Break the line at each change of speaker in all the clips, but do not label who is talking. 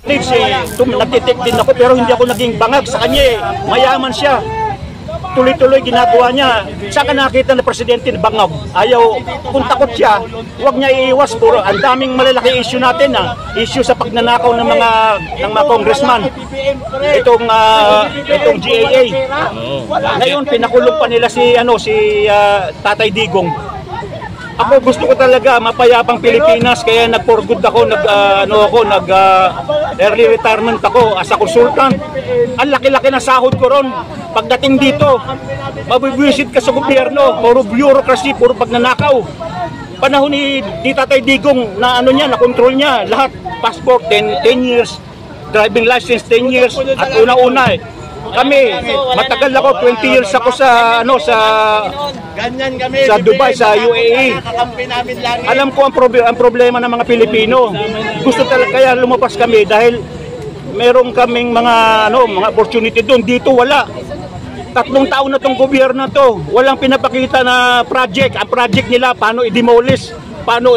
Nagtitik din ako pero hindi ako naging bangag sa kanya eh. Mayaman siya. Tuloy-tuloy ginagawa niya. Saan ka nakita na presidente na bangag? Ayaw, kung takot siya, huwag niya iiwas. Puro, ang daming malalaki issue natin issue sa pagnanakaw ng mga congressman. Itong GAA. Ngayon pinakulong pa nila si Tatay Digong. Ako gusto ko talaga mapayapang Pilipinas kaya nag-for good ako, early retirement ako as a consultant. Ang laki-laki na sahod ko ron. Pagdating dito, mabibwisit ka sa gobyerno, puro bureaucracy, puro pagnanakaw. Panahon ni Tatay Digong na na control niya lahat, passport 10 years, driving license 10 years at una-una kami, matagal ako, 20 years ako sa Dubai, sa UAE. Alam ko ang problema ng mga Pilipino. Gusto talaga kaya lumabas kami dahil meron kaming mga opportunity doon. Dito wala. 3 taon na tong gobyerno to. Walang pinapakita na project. Ang project nila paano i-demolish, paano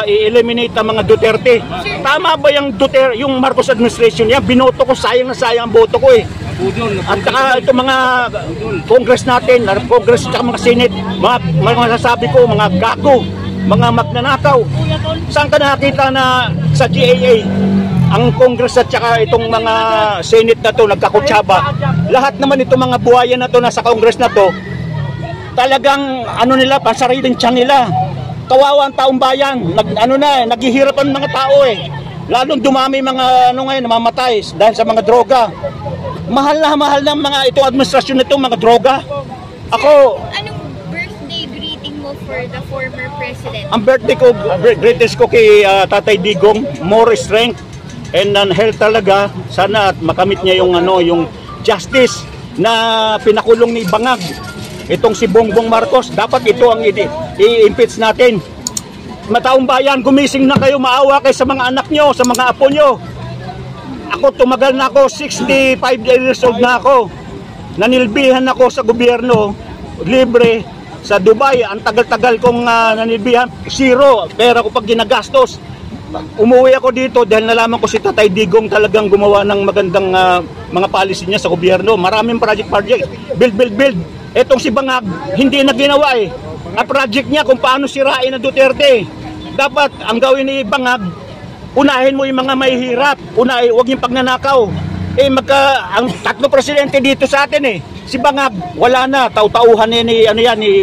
i-eliminate ang mga Duterte. Tama ba yung Marcos administration yan? Binoto ko, sayang na sayang ang boto ko eh. At saka itong mga Congress natin, Congress at mga Senate, mga masasabi ko, mga gago, mga magnanakaw. Saan ka nakakita na sa GAA, ang Congress at saka itong mga Senate na to nagkakutsaba? Lahat naman itong mga buhaya na to nasa Congress na to, talagang nila, pasariling tiyan nila. Kawawa ang taong bayan, naghihirap ang mga tao eh. Lalong dumami mga ngayon namamatay dahil sa mga droga. Mahal na mga itong administrasyon nito mga droga. Ako,
anong birthday greeting mo for the former president?
Ang greatest ko kay Tatay Digong, more strength and health talaga. Sana at makamit niya yung justice na pinakulong ni Bangag. Itong si Bongbong Marcos, dapat ito ang i-impeach natin. Mataong bayan, gumising na kayo, maawa kayo sa mga anak nyo, sa mga apo nyo. Ako, tumagal na ako, 65 years old na ako. Nanilbihan ako sa gobyerno, libre. Sa Dubai, ang tagal-tagal kong nanilbihan, zero. Pera ko pag ginagastos. Umuwi ako dito dahil nalaman ko si Tatay Digong talagang gumawa ng magandang mga policy niya sa gobyerno. Maraming project, build. Etong si Bangag, hindi na ginawa eh. Ang project niya kung paano sirain ang Duterte. Dapat ang gawin ni Bangag, unahin mo yung mga mahihirap. Huwag yung pagnanakaw. Ang 3 presidente dito sa atin eh. Si Bangag, wala na. Taw-tauhan ni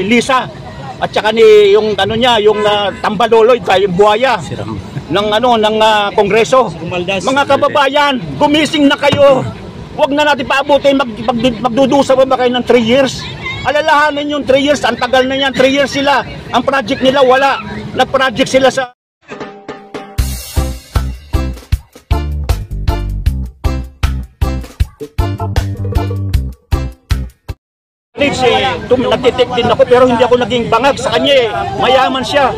Lisa. At saka ni yung Tambaloloy, yung buhaya ng Kongreso. Mga kababayan, gumising na kayo. Huwag na natin paabutin, magdudusa ba kayo ng 3 years? Alalahanin yung 3 years, ang tagal na yan, 3 years sila. Ang project nila wala. Nag-project sila sa... Nagtitik din ako pero hindi ako naging bangag sa kanya eh. Mayaman siya.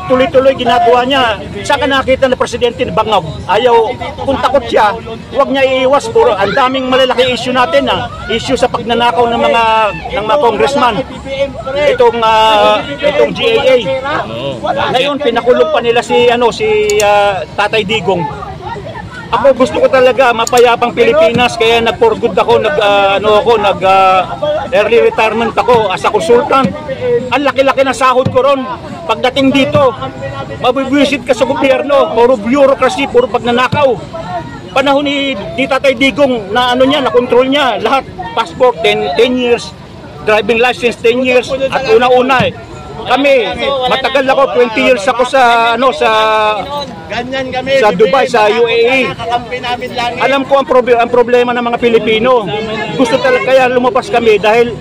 Tuloy-tuloy ginagawa niya. Saan ka nakita na presidente na bangag? Ayaw, kung takot siya, huwag niya iiwas. Puro, ang daming malalaki issue natin issue sa pagnanakaw ng mga congressman. Itong GAA. Ngayon pinakulong pa nila si Tatay Digong. Ako gusto ko talaga mapayapang Pilipinas kaya nag-for good ako, early retirement ako as a consultant. Ang laki-laki na sahod ko ron. Pagdating dito, mabibwisit ka sa gobyerno, puro bureaucracy, puro pagnanakaw. Panahon ni Tatay Digong na na control niya lahat, passport 10 years, driving license 10 years at una-una kami, matagal ako, 20 years ako sa Dubai, sa UAE. Alam ko ang problema ng mga Pilipino. Gusto talaga kaya lumabas kami dahil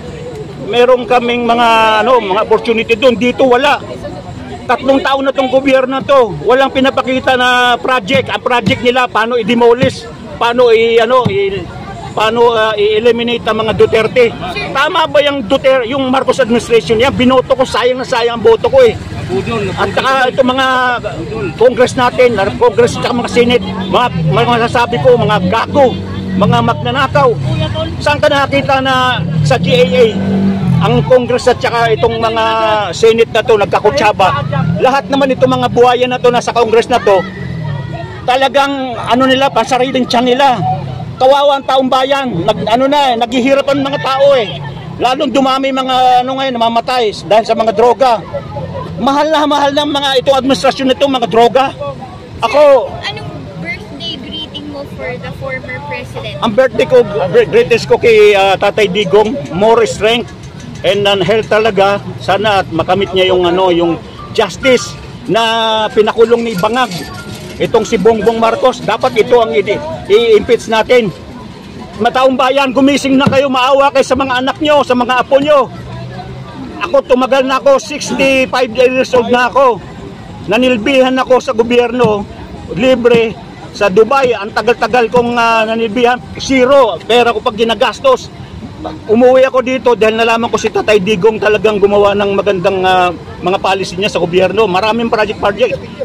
meron kaming mga opportunity doon. Dito wala. 3 taon na tong gobyerno to. Walang pinapakita na project. Ang project nila paano i-demolish, paano i-eliminate ang mga Duterte. Tama ba yung Marcos administration yan? Binoto ko, sayang na sayang ang boto ko eh. At saka itong mga Congress natin, Congress at mga Senate, mga masasabi ko, mga gago, mga magnanakaw. Saan ka nakakita na sa GAA, ang Congress at saka itong mga Senate na to nagkakutsaba? Lahat naman itong mga buhaya na to nasa Congress na to, talagang ano nila, pansariling tiyan nila. Kawawa ang taong bayan, naghihirap ang mga tao eh. Lalong dumami mga ngayon, namamatay dahil sa mga droga. Mahal na mga itong administrasyon nito, mga droga. Ako,
Anong birthday greeting mo for the former president?
ang birthday ko, greatest ko kay Tatay Digong, more strength and health talaga. Sana at makamit niya yung yung justice na pinakulong ni Bangag. Itong si Bongbong Marcos, dapat ito ang i-impeach natin. Mataong bayan, gumising na kayo, maawa kayo sa mga anak nyo, sa mga apo nyo. Ako, tumagal na ako, 65 years old na ako. Nanilbihan ako sa gobyerno, libre. Sa Dubai, ang tagal-tagal kong nanilbihan, zero, pera ko pag ginagastos. Umuwi ako dito dahil nalaman ko si Tatay Digong talagang gumawa ng magandang mga policy niya sa gobyerno. Maraming project,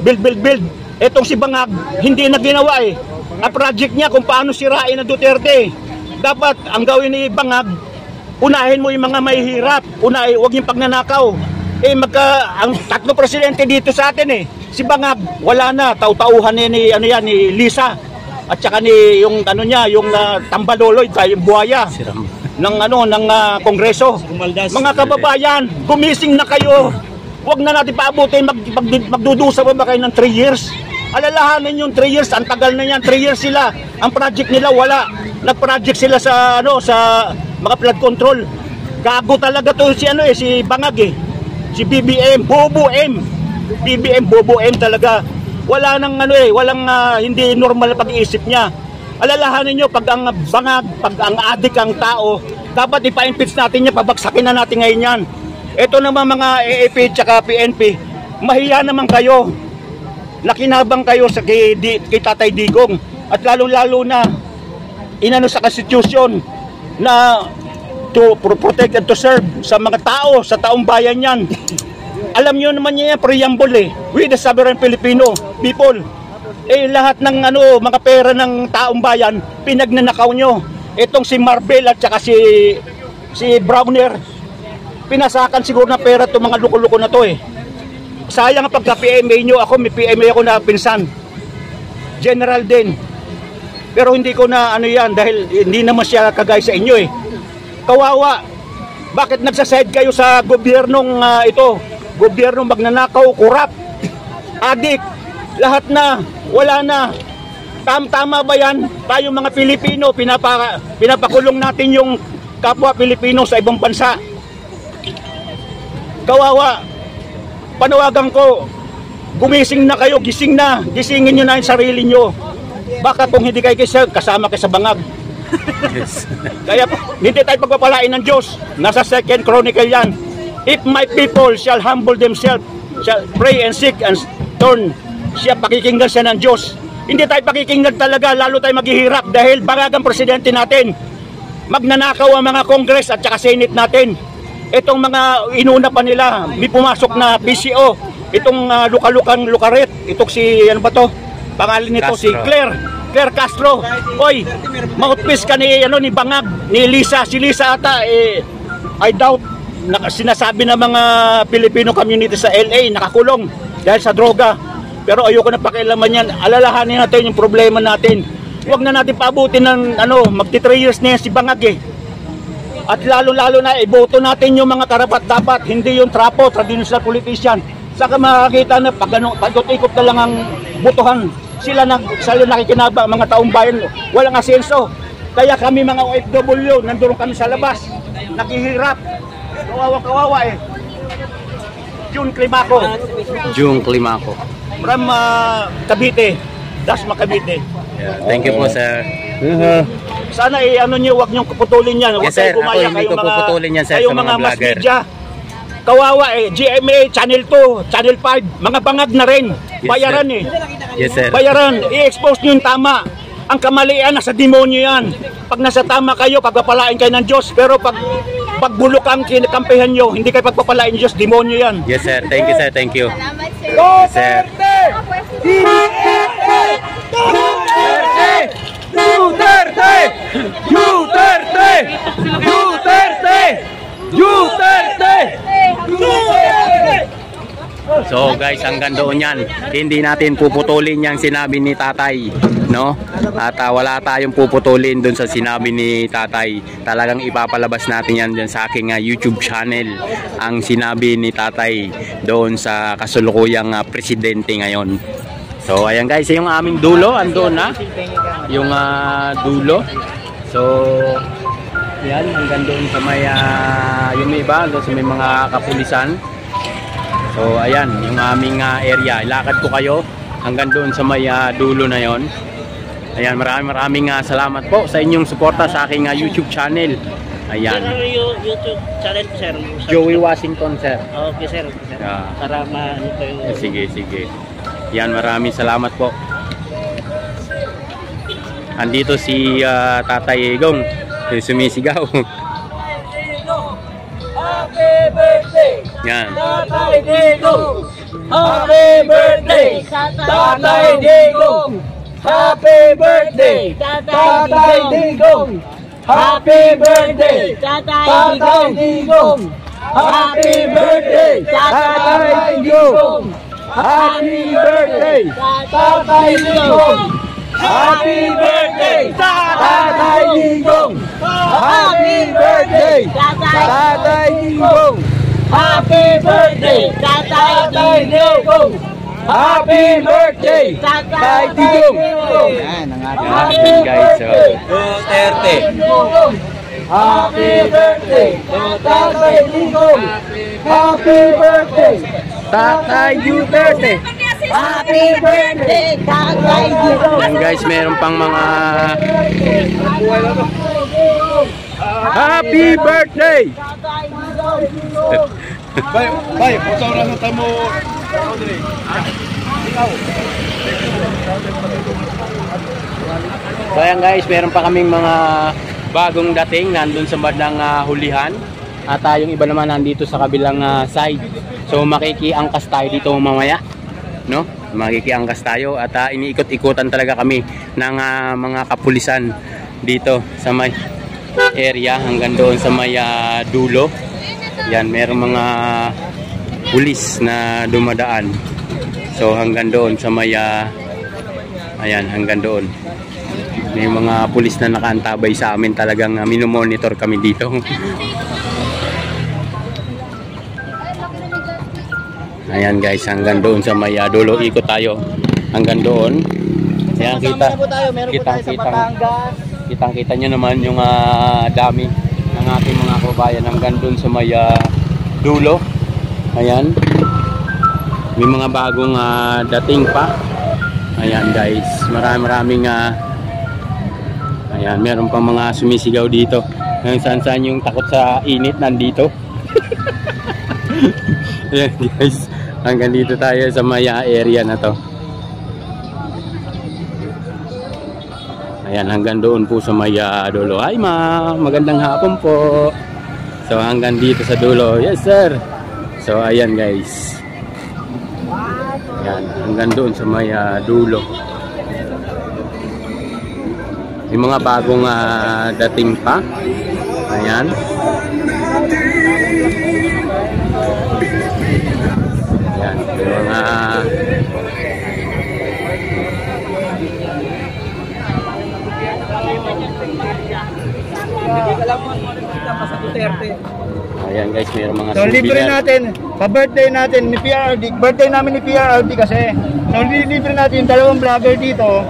build. Etong si Bangag, hindi na ginawa eh. Ang project niya kung paano sirain ang Duterte. Dapat ang gawin ni Bangag, unahin mo yung mga mahihirap, huwag yung pagnanakaw. Ang tatlo presidente dito sa atin eh. Si Bangag, wala na, tauhan ni Lisa. At saka ni yung yung Tambaloloy, yung buhaya ng Kongreso. Mga kababayan, gumising na kayo. Huwag na natin paabutin, magdudusa pa ba kayo ng 3 years? Alalahanin yung 3 years, ang tagal na yan, 3 years sila. Ang project nila wala. Nag-project sila sa mga flood control. Gago talaga to si Bangag eh. Si BBM, Bobo M. BBM, Bobo M talaga. Wala nang walang hindi normal na pag-iisip niya. Alalahanin nyo, pag ang Bangag, pag ang adik ang tao, dapat ipa-impeach natin niya, pabagsakin na natin ngayon yan. Ito naman mga AAP at PNP, mahiya naman kayo. Nakinabang kayo kay Tatay Digong at lalo-lalo na sa Constitution na to protect and to serve sa mga tao, sa taong bayan yan. Alam nyo naman niya preamble eh, we the sovereign Filipino people. Lahat ng mga pera ng taong bayan pinagnanakaw nyo. Itong si Marbel at saka si Browner, pinasakan siguro na pera itong mga luko-luko na to eh. Sayang pagka PMA nyo, ako may PMA ako na pinsan. General din. Pero hindi ko na yan dahil hindi naman siya kagaya sa inyo eh. Kawawa. Bakit nagsaside kayo sa gobyernong Gobyernong magnanakaw, kurap, adik, lahat na, wala na. Tama ba yan? Tayo mga Pilipino, pinapakulong natin yung kapwa Pilipino sa ibang bansa. Kawawa. Panawagan ko, gumising na kayo, gisingin nyo na yung sarili nyo. Baka kung hindi kayo kasama kayo sa Bangag. Yes. Kaya hindi tayo pagpapalain ng Diyos. Nasa 2 Chronicle yan. If my people shall humble themselves, shall pray and seek and turn, pakikinggan siya ng Diyos. Hindi tayo pakikinggan talaga, lalo tayo maghihirap dahil Bangag ang presidente natin. Magnanakaw ang mga Congress at saka Senate natin. Itong mga inuna pa nila, may pumasok na PCO, itong lukaret, itong si, pangalan nito, Castro. Si Claire Castro. Oy, mouthpiece ka ni Bangag, ni Lisa. Si Lisa ata, I doubt, sinasabi ng mga Filipino community sa LA, nakakulong dahil sa droga. Pero ayoko na pakialaman yan, alalahanin natin yung problema natin. Huwag na natin paabutin ng, magti 3 years na yan si Bangag eh. At lalo-lalo na, iboto natin yung mga karapat-dapat, hindi yung trapo, traditional politician. Saka makakita na pag-ikot na lang ang butuhan. Sila nakikinabang, mga taong bayan, walang asenso. Kaya kami mga OFW, nandun kami sa labas, nakihirap. Kawawa eh. June Climaco. From Cavite, Dasma Cavite.
Yeah, thank you po, sir.
Sana wag niyong puputulin yan.
Yes, sir. Ako hindi ko puputulin yan, sir, sa mga
mass
vlogger.
media. Kawawa eh. GMA, Channel 2, Channel 5, mga Bangag na rin.
Yes,
Bayaran
sir.
eh.
Yes, sir.
Bayaran. I-expose niyo yung tama. Ang kamalian, nasa demonyo yan. Pag nasa tama kayo, pagpapalain kayo ng Diyos. Pero pag bulok ang kinakampihan nyo, hindi kayo pagpapalain ng Diyos, demonyo yan.
Yes, sir. Thank you, sir. Thank you.
Salamat, sir.
Yes, sir. So guys, guys, hanggang doon yan. Hindi natin puputulin yung sinabi ni tatay, no? At wala tayong puputulin doon sa sinabi ni tatay. Talagang ipapalabas natin yan dyan sa aking YouTube channel, ang sinabi ni tatay doon sa kasulukuyang presidente ngayon. So ayan guys, yung aming dulo, andoon na yung dulo. So yan, hanggang doon sa may yung iba, doon sa may mga kapulisan. So ayan, yung aming area. Ilakad ko kayo hanggang doon sa may dulo na yon. Ayan, maraming salamat po sa inyong suporta sa aking YouTube channel. Ayan.
YouTube channel po, sir.
Joey Washington, sir.
Okay, sir. Para maano ko yung...
Sige. Yan, maraming salamat po. Andito si Tatay Egong, sumisigaw.
Happy birthday!
Yan.
Tatay Digong! Happy birthday! Tatay Digong! Happy birthday! Tatay Digong! Happy birthday! Tatay Digong! Happy birthday! Tatay Digong! Happy birthday! Tatay Digong! Happy birthday! Tatay Digong! Happy birthday! Tatay Digong! Happy birthday! Tatay Digong! Happy birthday! Tatay Digong!
Yan guys.
Duterte! Happy birthday! Tatay Digong! Happy birthday! Tatay Duterte! Happy birthday! Tatay Digong!
Yan guys, meron pang mga happy birthday!
Bay, foto na sa tamo.
So ayan guys, meron pa kaming mga bagong dating nandun sa bandang hulihan. At yung iba naman nandito sa kabilang side. So makikiangkas tayo dito mamaya, no? Makikiangkas tayo at iniikot-ikutan talaga kami ng mga kapulisan dito sa may area hanggang doon sa may dulo. Yan, meron mga pulis na dumadaan. So hanggang doon sa may ayan, hanggang doon. May mga pulis na nakaantabay sa amin, talagang minomonitor kami dito. Ayan guys, hanggang doon sa may dulo, ikot tayo hanggang doon. Ayan, kitang-kita nyo naman yung dami ng ating mga kababayan hanggang doon sa may dulo. Ayan, may mga bagong dating pa. Ayan guys, maraming ayan, meron pa mga sumisigaw dito. Saan yung takot sa init nandito. Ayan guys, hanggang dito tayo sa may area na to. Ayan, hanggang doon po sa may dulo. Ay magandang hapon po. So hanggang dito sa dulo. Yes sir. So ayan guys. Ayan, hanggang doon sa may dulo. May mga bagong dating pa. Ayan. Ayan, yung mga ayan guys, mayroong mga
So libre natin, pa-birthday natin ni PRD, birthday namin ni PRD kasi. So libre natin yung dalawang vlogger dito.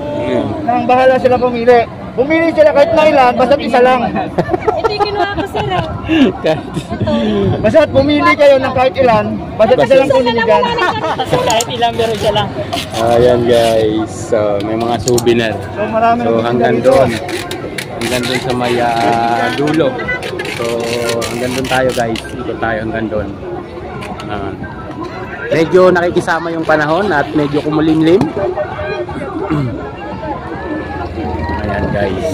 Nang bahala sila pumili. Pumili sila kahit na ilan, basta't isa lang.
Hindi kinuha ko sir.
Basta't pumili kayo ng kahit ilan, basta't isa lang pumiligan.
Kahit ilang pero siya lang.
ayan guys, so may mga souvenir.
So marami
So hanggang doon sa may dulo. So hanggang doon tayo guys, ikot tayo hanggang doon. Medyo nakikisama yung panahon at medyo kumulimlim. Ayan guys.